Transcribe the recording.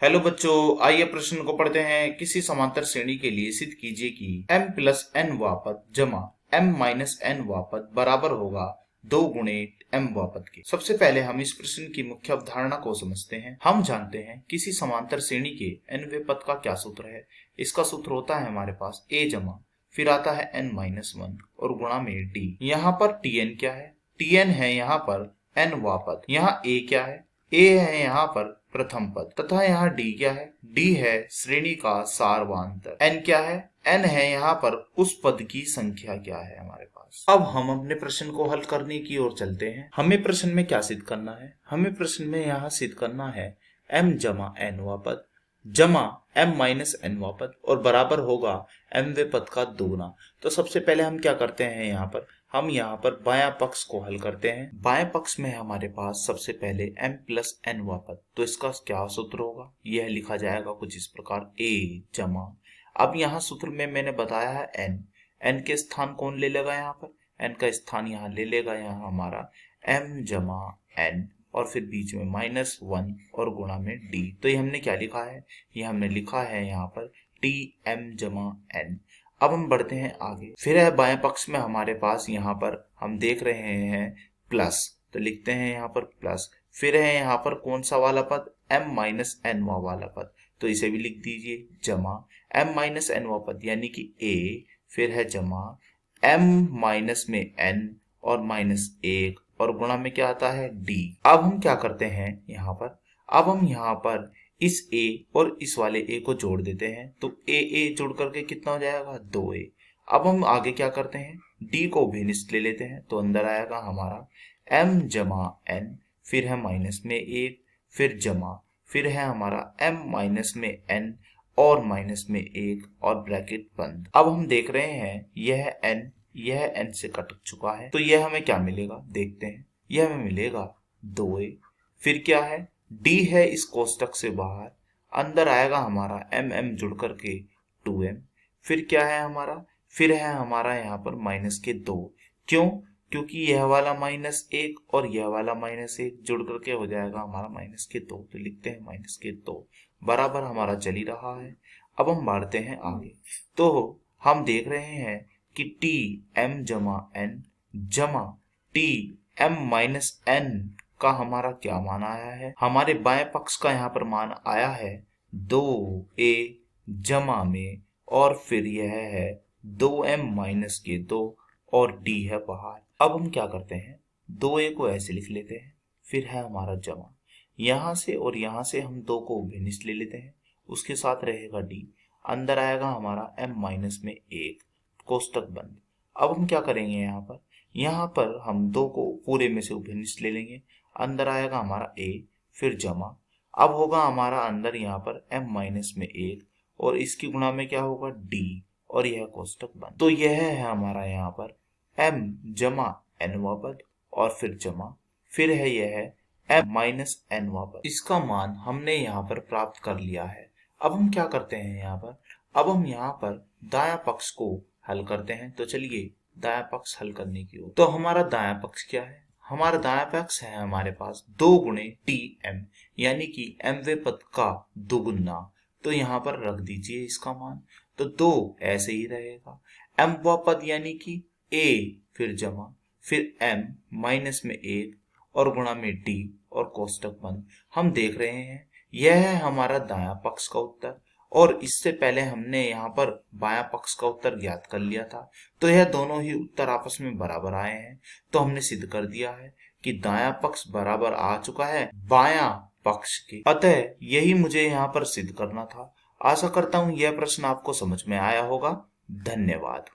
Hello बच्चों, आइए प्रश्न को पढ़ते हैं। किसी समांतर श्रेणी के लिए सिद्ध कीजिए कि m प्लस एन वापत जमा m माइनस एन वापत बराबर होगा 2 गुणे m वापत के। सबसे पहले हम इस प्रश्न की मुख्य अवधारणा को समझते हैं। हम जानते हैं किसी समांतर श्रेणी के nवें पद का क्या सूत्र है। इसका सूत्र होता है हमारे पास a जमा फिर आता है n माइनस 1 और गुणा में d। यहाँ पर tn क्या है? tn है यहाँ पर n वापत। यहाँ a क्या है? a है यहाँ पर प्रथम पद तथा यहाँ d क्या है? d है श्रेणी का सारवांतर। n क्या है? n है यहाँ पर उस पद की संख्या क्या है हमारे पास। अब हम अपने प्रश्न को हल करने की ओर चलते हैं। हमें प्रश्न में क्या सिद्ध करना है? हमें प्रश्न में यहाँ सिद्ध करना है m जमा n वापत जमा m माइनस n वापत और बराबर होगा m वे पद का दोगुना। तो सबसे पहले हम क्या करते हैं, हम यहाँ पर बायां पक्ष को हल करते हैं। बाएं पक्ष में हमारे पास सबसे पहले m प्लस n वापत, तो इसका क्या सूत्र होगा? यह लिखा जाएगा कुछ इस प्रकार a जमा, अब यहाँ सूत्र में मैंने बताया है n के स्थान कौन ले लेगा? यहाँ पर n का स्थान यहाँ ले लेगा यहाँ हमारा m जमा n और फिर बीच में माइनस 1 और गुणा में d। तो ये हमने क्या लिखा है? ये हमने लिखा है यहाँ पर tm जमा n। अब हम बढ़ते हैं आगे। फिर है बाएं पक्ष में हमारे पास यहाँ पर हम देख रहे हैं प्लस, तो लिखते हैं यहाँ पर प्लस। फिर है यहाँ पर कौन सा वाला पद? m माइनस n वाला पद, तो इसे भी लिख दीजिए जमा m माइनस n पद यानी कि a, फिर है जमा m माइनस में n और माइनस 1 और गुणा में क्या आता है d। अब हम क्या करते हैं यहाँ पर? अब हम यहाँ पर इस a और इस वाले a को जोड़ देते हैं, तो a जोड़ करके कितना हो जाएगा? 2a। अब हम आगे क्या करते हैं? d को भिन्नस्थ ले लेते हैं, तो अंदर आएगा हमारा m जमा n, फिर है माइनस में 1, फिर जमा, फिर है हमारा m माइनस में n और माइनस में 1 और ब्रैकेट बंद। अब हम देख रहे हैं यह n से कट चुका है, तो यह हमें क्या मिलेगा देखते हैं। यह हमें मिलेगा 2a, फिर क्या है? d है इस कोष्टक से बाहर, अंदर आएगा हमारा m जुड़ करके 2m, फिर क्या है हमारा? फिर है हमारा यहाँ पर माइनस के 2। क्यों? क्योंकि यह वाला माइनस 1 और यह वाला माइनस 1 जुड़ करके हो जाएगा हमारा माइनस के 2, तो लिखते हैं माइनस के 2 बराबर हमारा चल ही रहा है। अब हम बढ़ते हैं आगे, तो हम देख रहे हैं कि टी एम जमा एन जमा टी एम माइनस एन का हमारा क्या मान आया है? हमारे बाएं पक्ष का यहाँ पर मान आया है 2a जमा में और फिर यह है 2m माइनस के 2 और d है बाहर। अब हम क्या करते हैं? 2a को ऐसे लिख लेते हैं, फिर है हमारा जमा, यहाँ से और यहाँ से हम 2 को भिन्नस्थ ले लेते हैं, उसके साथ रहेगा d, अंदर आएगा हमारा m माइनस में 1 कोष्टक बंद। अब हम क्या करेंगे यहाँ पर हम 2 को पूरे में से भिन्नस्थ ले लेंगे, अंदर आएगा हमारा a, फिर जमा, अब होगा हमारा अंदर यहाँ पर m माइनस में 1 और इसकी गुणा में क्या होगा d और यह कोष्टक बंद। तो यह है हमारा यहाँ पर m जमा n पद और फिर जमा, फिर है यह m माइनस n पद। इसका मान हमने यहाँ पर प्राप्त कर लिया है। अब हम क्या करते हैं यहाँ पर? अब हम यहाँ पर दायां पक्ष को हल करते हैं। तो चलिए दायां पक्ष हल करने की ओर। तो हमारा दायां पक्ष क्या है? हमारा दायां पक्ष है हमारे पास 2 गुणे टी एम यानी कि m वे पद का दोगुना। तो यहाँ पर रख दीजिए इसका मान, तो 2 ऐसे ही रहेगा। m व पद यानी कि a, फिर जमा, फिर m माइनस में 1 और गुणा में d और कोष्टक बंद। हम देख रहे हैं यह है हमारा दायां पक्ष का उत्तर, और इससे पहले हमने यहाँ पर बायां पक्ष का उत्तर ज्ञात कर लिया था, तो यह दोनों ही उत्तर आपस में बराबर आए हैं। तो हमने सिद्ध कर दिया है कि दायां पक्ष बराबर आ चुका है बायां पक्ष के। अतः यही मुझे यहाँ पर सिद्ध करना था। आशा करता हूँ यह प्रश्न आपको समझ में आया होगा। धन्यवाद।